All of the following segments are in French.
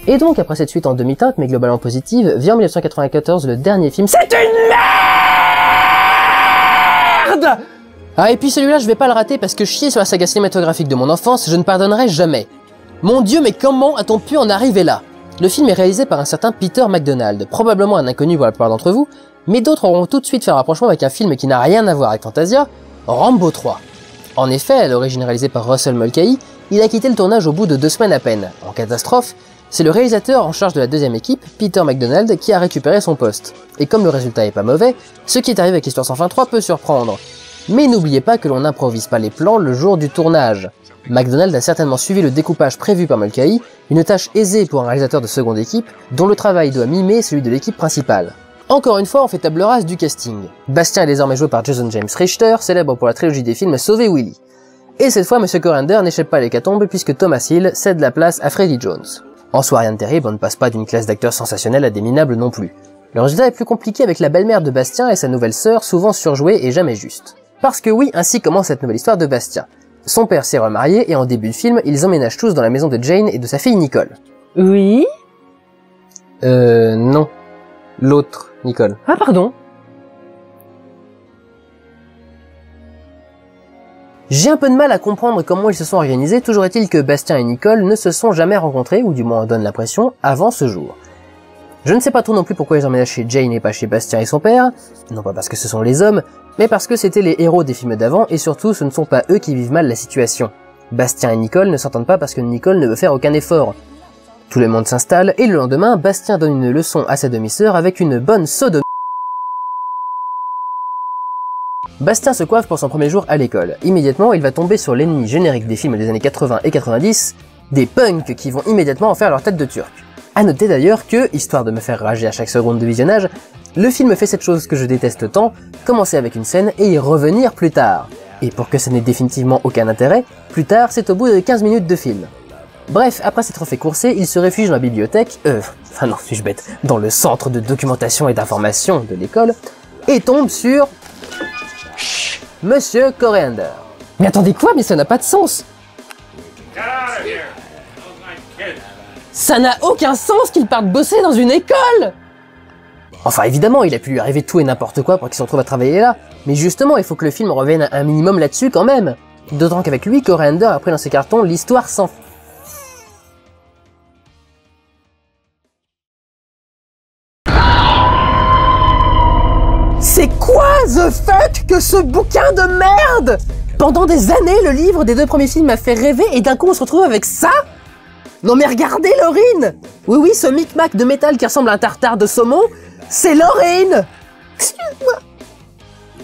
Et donc, après cette suite en demi-teinte, mais globalement positive, vient en 1994 le dernier film. C'est une merde! Ah, et puis celui-là, je vais pas le rater parce que chier sur la saga cinématographique de mon enfance, je ne pardonnerai jamais. Mon Dieu, mais comment a-t-on pu en arriver là? Le film est réalisé par un certain Peter MacDonald, probablement un inconnu pour la plupart d'entre vous, mais d'autres auront tout de suite fait un rapprochement avec un film qui n'a rien à voir avec Fantasia, Rambo 3. En effet, à l'origine réalisé par Russell Mulcahy, il a quitté le tournage au bout de 2 semaines à peine. En catastrophe, c'est le réalisateur en charge de la deuxième équipe, Peter MacDonald, qui a récupéré son poste. Et comme le résultat est pas mauvais, ce qui est arrivé avec l'Histoire sans fin 3 peut surprendre. Mais n'oubliez pas que l'on n'improvise pas les plans le jour du tournage. MacDonald a certainement suivi le découpage prévu par Mulcahy, une tâche aisée pour un réalisateur de seconde équipe, dont le travail doit mimer celui de l'équipe principale. Encore une fois, on fait table rase du casting. Bastien est désormais joué par Jason James Richter, célèbre pour la trilogie des films Sauver Willy. Et cette fois, Monsieur Coriander n'échappe pas à l'hécatombe puisque Thomas Hill cède la place à Freddie Jones. En soi, rien de terrible, on ne passe pas d'une classe d'acteurs sensationnels à des minables non plus. Le résultat est plus compliqué avec la belle-mère de Bastien et sa nouvelle sœur, souvent surjouée et jamais juste. Parce que oui, ainsi commence cette nouvelle histoire de Bastien. Son père s'est remarié et en début de film, ils emménagent tous dans la maison de Jane et de sa fille Nicole. Oui? Non. L'autre, Nicole. Ah, pardon. J'ai un peu de mal à comprendre comment ils se sont organisés, toujours est-il que Bastien et Nicole ne se sont jamais rencontrés, ou du moins on donne l'impression, avant ce jour. Je ne sais pas trop non plus pourquoi ils emménagent chez Jane et pas chez Bastien et son père, non pas parce que ce sont les hommes, mais parce que c'était les héros des films d'avant, et surtout ce ne sont pas eux qui vivent mal la situation. Bastien et Nicole ne s'entendent pas parce que Nicole ne veut faire aucun effort. Tout le monde s'installe, et le lendemain, Bastien donne une leçon à sa demi-sœur avec une bonne sodomie. Bastien se coiffe pour son premier jour à l'école. Immédiatement, il va tomber sur l'ennemi générique des films des années 80 et 90, des punks qui vont immédiatement en faire leur tête de turc. A noter d'ailleurs que, histoire de me faire rager à chaque seconde de visionnage, le film fait cette chose que je déteste tant, commencer avec une scène et y revenir plus tard. Et pour que ça n'ait définitivement aucun intérêt, plus tard c'est au bout de 15 minutes de film. Bref, après s'être fait courser, il se réfugie dans la bibliothèque, enfin non, suis-je bête, dans le centre de documentation et d'information de l'école, et tombe sur... Monsieur Coriander. Mais attendez quoi? Mais ça n'a pas de sens. Ça n'a aucun sens qu'il parte bosser dans une école. Enfin évidemment, il a pu lui arriver tout et n'importe quoi pour qu'il se retrouve à travailler là, mais justement il faut que le film revienne un minimum là-dessus quand même. D'autant qu'avec lui, Coriander a pris dans ses cartons l'histoire sans... C'est quoi the fuck que ce bouquin de merde? Pendant des années, le livre des 2 premiers films m'a fait rêver et d'un coup on se retrouve avec ça? Non mais regardez Laurine! Oui, ce micmac de métal qui ressemble à un tartare de saumon, c'est Laurine! Excuse-moi.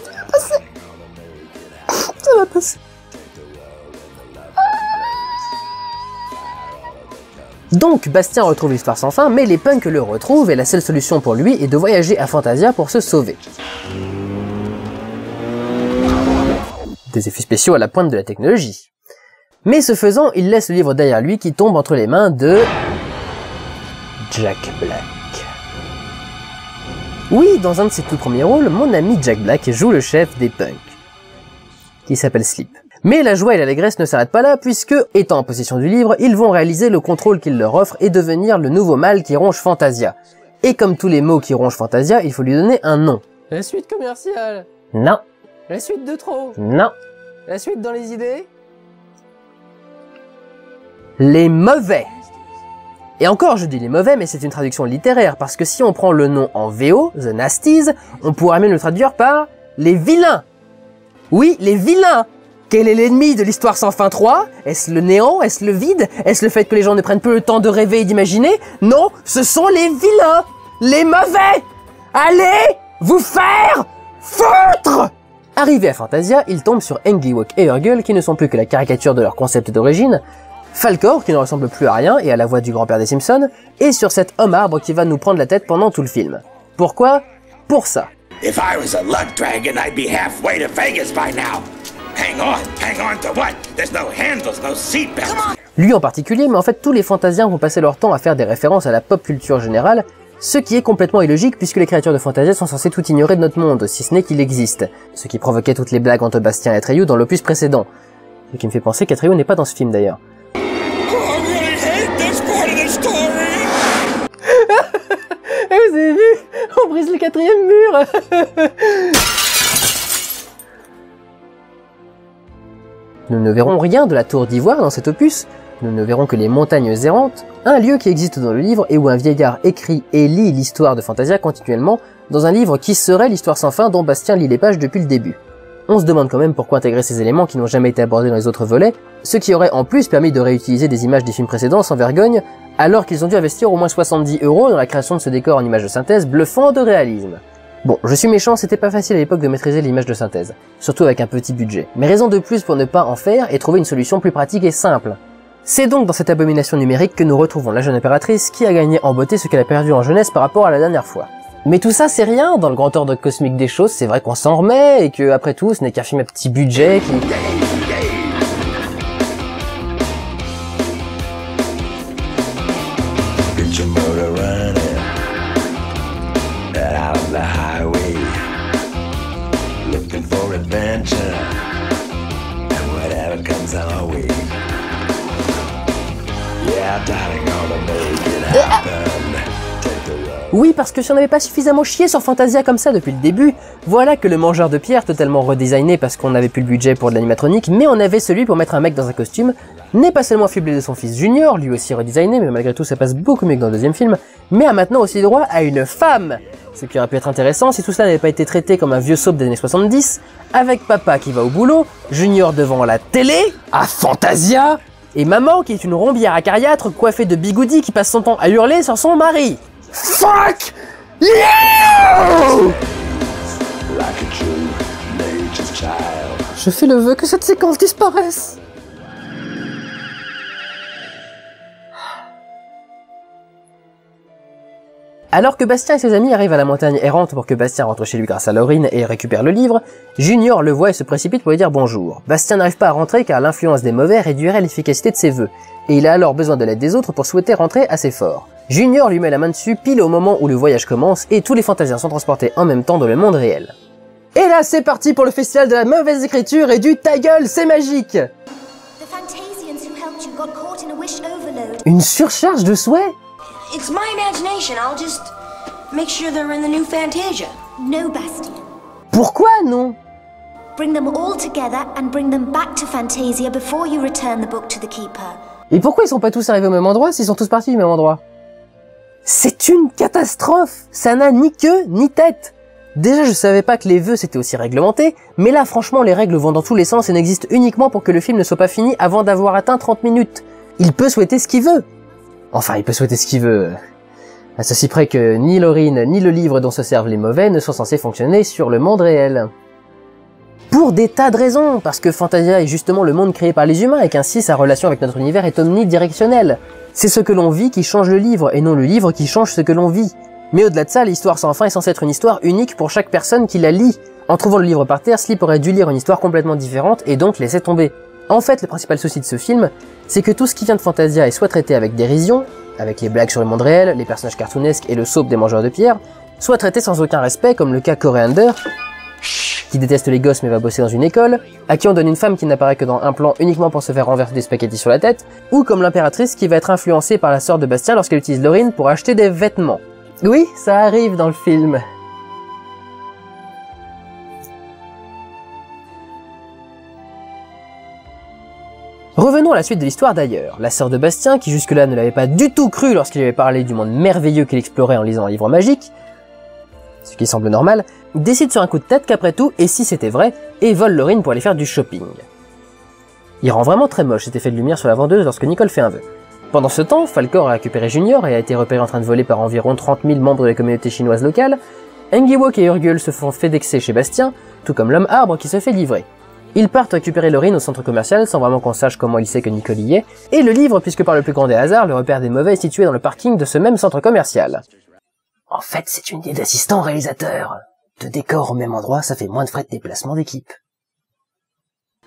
Ça va passer. Ça va passer. Donc Bastien retrouve l'histoire sans fin, mais les punks le retrouvent et la seule solution pour lui est de voyager à Fantasia pour se sauver. Des effets spéciaux à la pointe de la technologie. Mais ce faisant, il laisse le livre derrière lui qui tombe entre les mains de... Jack Black. Oui, dans un de ses tout premiers rôles, mon ami Jack Black joue le chef des punks, qui s'appelle Sleep. Mais la joie et l'allégresse ne s'arrêtent pas là, puisque, étant en possession du livre, ils vont réaliser le contrôle qu'il leur offre et devenir le nouveau mal qui ronge Fantasia. Et comme tous les mots qui rongent Fantasia, il faut lui donner un nom. La suite commerciale. Non. La suite de trop. Non. La suite dans les idées. Les mauvais. Et encore, je dis les mauvais, mais c'est une traduction littéraire, parce que si on prend le nom en VO, The Nasties, on pourrait même le traduire par les vilains. Oui, les vilains. Quel est l'ennemi de l'histoire sans fin 3? Est-ce le néant? Est-ce le vide? Est-ce le fait que les gens ne prennent plus le temps de rêver et d'imaginer? Non, ce sont les vilains, les mauvais. Allez vous faire foutre! Arrivé à Fantasia, ils tombent sur Englywok et Urgle qui ne sont plus que la caricature de leur concept d'origine, Falkor qui ne ressemble plus à rien et à la voix du grand-père des Simpsons, et sur cet homme arbre qui va nous prendre la tête pendant tout le film. Pourquoi? Pour ça. If I was a luck dragon, I'd be halfway to Vegas by now. Hang on to what? There's no handles, no seatbelts. Lui en particulier, mais en fait tous les Fantasiens vont passer leur temps à faire des références à la pop culture générale, ce qui est complètement illogique puisque les créatures de Fantasia sont censées tout ignorer de notre monde, si ce n'est qu'il existe. Ce qui provoquait toutes les blagues entre Bastien et Atreyu dans l'opus précédent. Ce qui me fait penser qu'Atreyu n'est pas dans ce film d'ailleurs. Oh, I really hate this part of the story. quatrième mur. Nous ne verrons rien de la tour d'ivoire dans cet opus, nous ne verrons que les montagnes errantes, un lieu qui existe dans le livre et où un vieillard écrit et lit l'histoire de Fantasia continuellement dans un livre qui serait l'histoire sans fin dont Bastien lit les pages depuis le début. On se demande quand même pourquoi intégrer ces éléments qui n'ont jamais été abordés dans les autres volets, ce qui aurait en plus permis de réutiliser des images des films précédents sans vergogne, alors qu'ils ont dû investir au moins 70 € dans la création de ce décor en images de synthèse bluffant de réalisme. Bon, je suis méchant, c'était pas facile à l'époque de maîtriser l'image de synthèse, surtout avec un petit budget, mais raison de plus pour ne pas en faire et trouver une solution plus pratique et simple. C'est donc dans cette abomination numérique que nous retrouvons la jeune impératrice qui a gagné en beauté ce qu'elle a perdu en jeunesse par rapport à la dernière fois. Mais tout ça c'est rien, dans le grand ordre cosmique des choses, c'est vrai qu'on s'en remet et que après tout ce n'est qu'un film à petit budget qui... Oui, parce que si on n'avait pas suffisamment chié sur Fantasia comme ça depuis le début, voilà que le mangeur de pierre, totalement redesigné parce qu'on n'avait plus le budget pour de l'animatronique, mais on avait celui pour mettre un mec dans un costume, n'est pas seulement affublé de son fils Junior, lui aussi redesigné, mais malgré tout ça passe beaucoup mieux que dans le deuxième film, mais a maintenant aussi droit à une femme. Ce qui aurait pu être intéressant si tout cela n'avait pas été traité comme un vieux soap des années 70, avec papa qui va au boulot, Junior devant la télé, à Fantasia, et maman qui est une rombière acariâtre coiffée de bigoudis qui passe son temps à hurler sur son mari. Fuck you! Je fais le vœu que cette séquence disparaisse. Alors que Bastien et ses amis arrivent à la montagne errante pour que Bastien rentre chez lui grâce à Laurine et récupère le livre, Junior le voit et se précipite pour lui dire bonjour. Bastien n'arrive pas à rentrer car l'influence des mauvais réduirait l'efficacité de ses vœux, et il a alors besoin de l'aide des autres pour souhaiter rentrer assez fort. Junior lui met la main dessus pile au moment où le voyage commence et tous les Fantasiens sont transportés en même temps dans le monde réel. Et là c'est parti pour le festival de la mauvaise écriture et du ta gueule, c'est magique! Une surcharge de souhaits? It's my imagination. I'll just make sure they're in the new Fantasia. No, Bastien. Pourquoi non? Bring them all together and bring them back to Fantasia before you return the book to the keeper. Et pourquoi ils sont pas tous arrivés au même endroit s'ils sont tous partis du même endroit? C'est une catastrophe! Ça n'a ni queue ni tête! Déjà je savais pas que les vœux c'était aussi réglementé, mais là franchement les règles vont dans tous les sens et n'existent uniquement pour que le film ne soit pas fini avant d'avoir atteint 30 minutes. Il peut souhaiter ce qu'il veut. Enfin, il peut souhaiter ce qu'il veut. À ceci près que ni Laurine, ni le livre dont se servent les mauvais ne sont censés fonctionner sur le monde réel. Pour des tas de raisons, parce que Fantasia est justement le monde créé par les humains et qu'ainsi sa relation avec notre univers est omnidirectionnelle. C'est ce que l'on vit qui change le livre, et non le livre qui change ce que l'on vit. Mais au-delà de ça, l'histoire sans fin est censée être une histoire unique pour chaque personne qui la lit. En trouvant le livre par terre, Sleep aurait dû lire une histoire complètement différente et donc laisser tomber. En fait, le principal souci de ce film, c'est que tout ce qui vient de Fantasia est soit traité avec dérision, avec les blagues sur le monde réel, les personnages cartoonesques et le soap des mangeurs de pierre, soit traité sans aucun respect, comme le cas Coriander, qui déteste les gosses mais va bosser dans une école, à qui on donne une femme qui n'apparaît que dans un plan uniquement pour se faire renverser des spaghettis sur la tête, ou comme l'impératrice qui va être influencée par la sœur de Bastien lorsqu'elle utilise Laurine pour acheter des vêtements. Oui, ça arrive dans le film. Revenons à la suite de l'histoire d'ailleurs. La sœur de Bastien, qui jusque-là ne l'avait pas du tout cru lorsqu'il lui avait parlé du monde merveilleux qu'il explorait en lisant un livre magique, ce qui semble normal, décide sur un coup de tête qu'après tout, et si c'était vrai, et vole Laurine pour aller faire du shopping. Il rend vraiment très moche cet effet de lumière sur la vendeuse lorsque Nicole fait un vœu. Pendant ce temps, Falcor a récupéré Junior et a été repéré en train de voler par environ 30 000 membres de la communauté chinoise locale, Engiwok et Urgul se font fédexer chez Bastien, tout comme l'homme arbre qui se fait livrer. Ils partent récupérer Laurine au centre commercial sans vraiment qu'on sache comment il sait que Nicole y est, et le livre, puisque par le plus grand des hasards, le repère des mauvais est situé dans le parking de ce même centre commercial. En fait, c'est une idée d'assistant réalisateur. De décor au même endroit, ça fait moins de frais de déplacement d'équipe.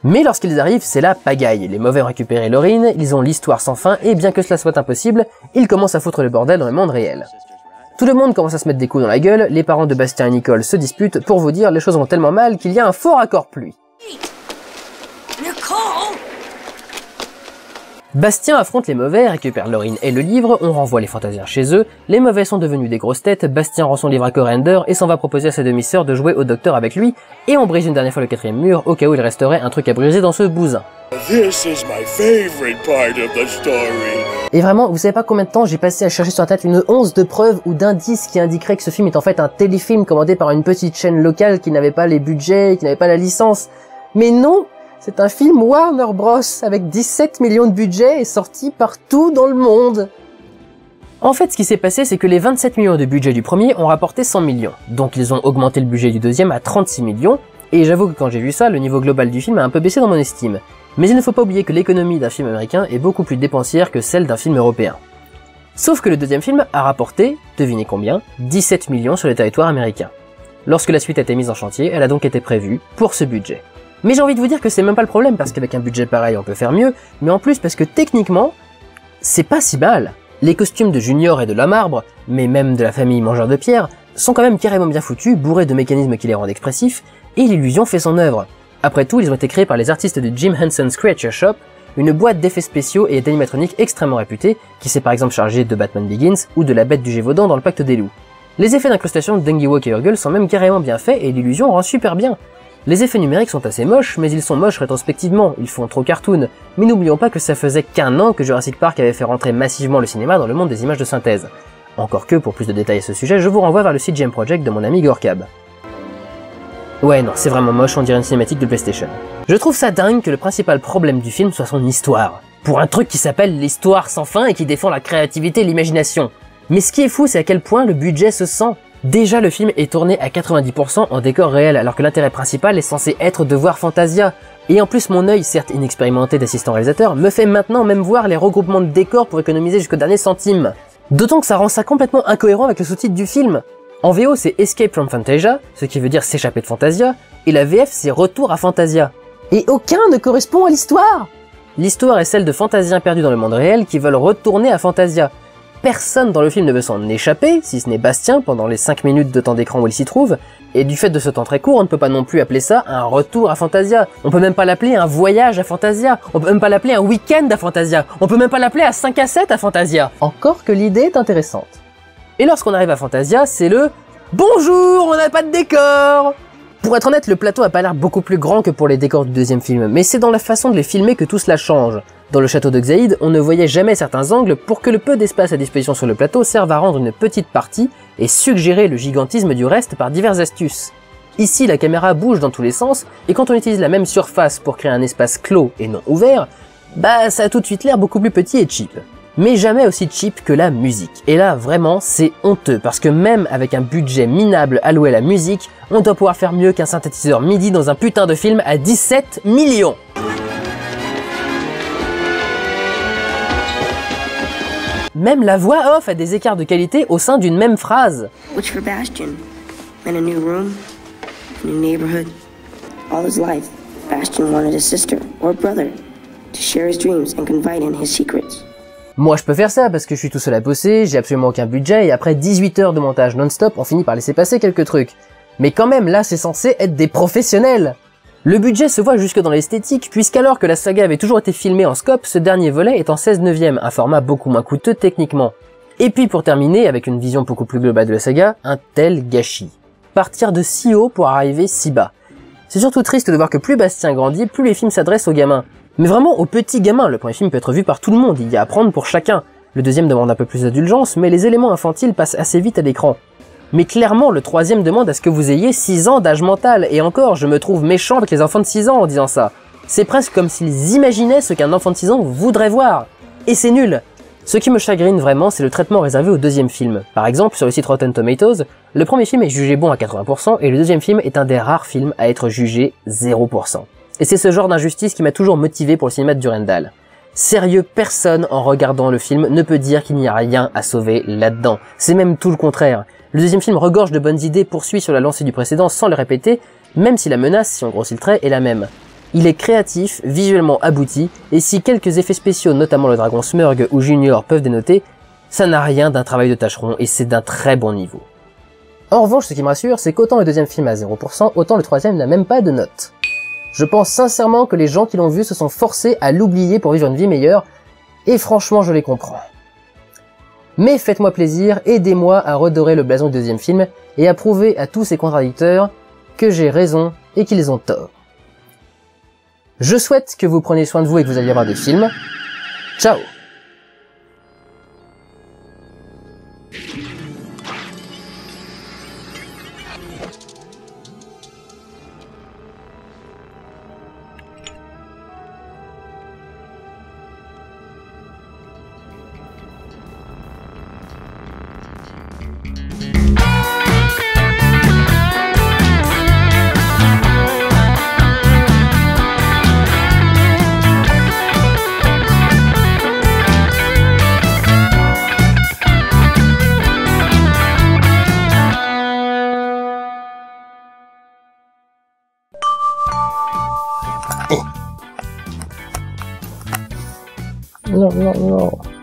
Mais lorsqu'ils arrivent, c'est la pagaille. Les mauvais ont récupéré Laurine, ils ont l'histoire sans fin, et bien que cela soit impossible, ils commencent à foutre le bordel dans le monde réel. Tout le monde commence à se mettre des coups dans la gueule, les parents de Bastien et Nicole se disputent, pour vous dire, les choses vont tellement mal qu'il y a un fort accord pluie. Bastien affronte les mauvais, récupère Lauryn et le livre, on renvoie les Fantasiens chez eux, les mauvais sont devenus des grosses têtes, Bastien rend son livre à Corrender et s'en va proposer à sa demi-sœur de jouer au docteur avec lui, et on brise une dernière fois le 4e mur au cas où il resterait un truc à briser dans ce bousin. This is my favorite part of the story. Et vraiment, vous savez pas combien de temps j'ai passé à chercher sur Internet une once de preuves ou d'indices qui indiqueraient que ce film est en fait un téléfilm commandé par une petite chaîne locale qui n'avait pas les budgets, qui n'avait pas la licence. Mais non! C'est un film Warner Bros. Avec 17 millions de budget et sorti partout dans le monde. En fait, ce qui s'est passé, c'est que les 27 millions de budget du premier ont rapporté 100 millions. Donc ils ont augmenté le budget du deuxième à 36 millions. Et j'avoue que quand j'ai vu ça, le niveau global du film a un peu baissé dans mon estime. Mais il ne faut pas oublier que l'économie d'un film américain est beaucoup plus dépensière que celle d'un film européen. Sauf que le deuxième film a rapporté, devinez combien, 17 millions sur le territoire américain. Lorsque la suite a été mise en chantier, elle a donc été prévue pour ce budget. Mais j'ai envie de vous dire que c'est même pas le problème, parce qu'avec un budget pareil on peut faire mieux, mais en plus parce que techniquement, c'est pas si mal. Les costumes de Junior et de la Marbre, mais même de la famille Mangeur de Pierre, sont quand même carrément bien foutus, bourrés de mécanismes qui les rendent expressifs, et l'illusion fait son œuvre. Après tout, ils ont été créés par les artistes de Jim Henson's Creature Shop, une boîte d'effets spéciaux et d'animatroniques extrêmement réputée, qui s'est par exemple chargée de Batman Begins ou de la Bête du Gévaudan dans le Pacte des Loups. Les effets d'incrustation de Dengue Walk et Urgle sont même carrément bien faits et l'illusion rend super bien. Les effets numériques sont assez moches, mais ils sont moches rétrospectivement, ils font trop cartoon. Mais n'oublions pas que ça faisait qu'1 an que Jurassic Park avait fait rentrer massivement le cinéma dans le monde des images de synthèse. Encore que, pour plus de détails à ce sujet, je vous renvoie vers le CGM Project de mon ami Gorkab. Ouais non, c'est vraiment moche, on dirait une cinématique de PlayStation. Je trouve ça dingue que le principal problème du film soit son histoire. Pour un truc qui s'appelle l'histoire sans fin et qui défend la créativité et l'imagination. Mais ce qui est fou, c'est à quel point le budget se sent. Déjà, le film est tourné à 90% en décor réel, alors que l'intérêt principal est censé être de voir Fantasia. Et en plus, mon œil, certes inexpérimenté d'assistant réalisateur, me fait maintenant même voir les regroupements de décors pour économiser jusqu'au dernier centime. D'autant que ça rend ça complètement incohérent avec le sous-titre du film. En VO, c'est Escape from Fantasia, ce qui veut dire s'échapper de Fantasia, et la VF, c'est Retour à Fantasia. Et aucun ne correspond à l'histoire. L'histoire est celle de Fantasiens perdus dans le monde réel qui veulent retourner à Fantasia. Personne dans le film ne veut s'en échapper, si ce n'est Bastien pendant les 5 minutes de temps d'écran où il s'y trouve, et du fait de ce temps très court, on ne peut pas non plus appeler ça un retour à Fantasia. On peut même pas l'appeler un voyage à Fantasia, on peut même pas l'appeler un week-end à Fantasia, on peut même pas l'appeler à 5 à 7 à Fantasia. Encore que l'idée est intéressante. Et lorsqu'on arrive à Fantasia, c'est le « Bonjour, on n'a pas de décor !» Pour être honnête, le plateau a pas l'air beaucoup plus grand que pour les décors du deuxième film, mais c'est dans la façon de les filmer que tout cela change. Dans le château de Xaïd, on ne voyait jamais certains angles pour que le peu d'espace à disposition sur le plateau serve à rendre une petite partie et suggérer le gigantisme du reste par diverses astuces. Ici, la caméra bouge dans tous les sens, et quand on utilise la même surface pour créer un espace clos et non ouvert, bah ça a tout de suite l'air beaucoup plus petit et cheap. Mais jamais aussi cheap que la musique. Et là, vraiment, c'est honteux, parce que même avec un budget minable alloué à la musique, on doit pouvoir faire mieux qu'un synthétiseur MIDI dans un putain de film à 17 millions. Même la voix off a des écarts de qualité au sein d'une même phrase. Which for Bastion? In a new room, a new neighborhood. All his life, Bastion wanted a sister or brother to share his dreams and confide in his secrets. Moi je peux faire ça parce que je suis tout seul à bosser, j'ai absolument aucun budget et après 18 heures de montage non-stop, on finit par laisser passer quelques trucs. Mais quand même, là c'est censé être des professionnels. Le budget se voit jusque dans l'esthétique, puisqu'alors que la saga avait toujours été filmée en scope, ce dernier volet est en 16/9, un format beaucoup moins coûteux techniquement. Et puis pour terminer, avec une vision beaucoup plus globale de la saga, un tel gâchis. Partir de si haut pour arriver si bas. C'est surtout triste de voir que plus Bastien grandit, plus les films s'adressent aux gamins. Mais vraiment aux petits gamins, le premier film peut être vu par tout le monde, il y a à prendre pour chacun. Le deuxième demande un peu plus d'indulgence, mais les éléments infantiles passent assez vite à l'écran. Mais clairement, le troisième demande à ce que vous ayez 6 ans d'âge mental, et encore, je me trouve méchant avec les enfants de 6 ans en disant ça. C'est presque comme s'ils imaginaient ce qu'un enfant de 6 ans voudrait voir. Et c'est nul. Ce qui me chagrine vraiment, c'est le traitement réservé au deuxième film. Par exemple, sur le site Rotten Tomatoes, le premier film est jugé bon à 80%, et le deuxième film est un des rares films à être jugé 0%. Et c'est ce genre d'injustice qui m'a toujours motivé pour le cinéma de Durandal. Sérieux, personne en regardant le film ne peut dire qu'il n'y a rien à sauver là-dedans. C'est même tout le contraire. Le deuxième film regorge de bonnes idées, poursuit sur la lancée du précédent sans le répéter, même si la menace, si on grossit le trait, est la même. Il est créatif, visuellement abouti, et si quelques effets spéciaux, notamment le dragon Smurg ou Junior peuvent dénoter, ça n'a rien d'un travail de tâcheron et c'est d'un très bon niveau. En revanche, ce qui me rassure, c'est qu'autant le deuxième film a 0%, autant le troisième n'a même pas de note. Je pense sincèrement que les gens qui l'ont vu se sont forcés à l'oublier pour vivre une vie meilleure, Et franchement, je les comprends. Mais faites-moi plaisir, aidez-moi à redorer le blason du deuxième film et à prouver à tous ces contradicteurs que j'ai raison et qu'ils ont tort. Je souhaite que vous preniez soin de vous et que vous alliez voir des films. Ciao! Non, non, non.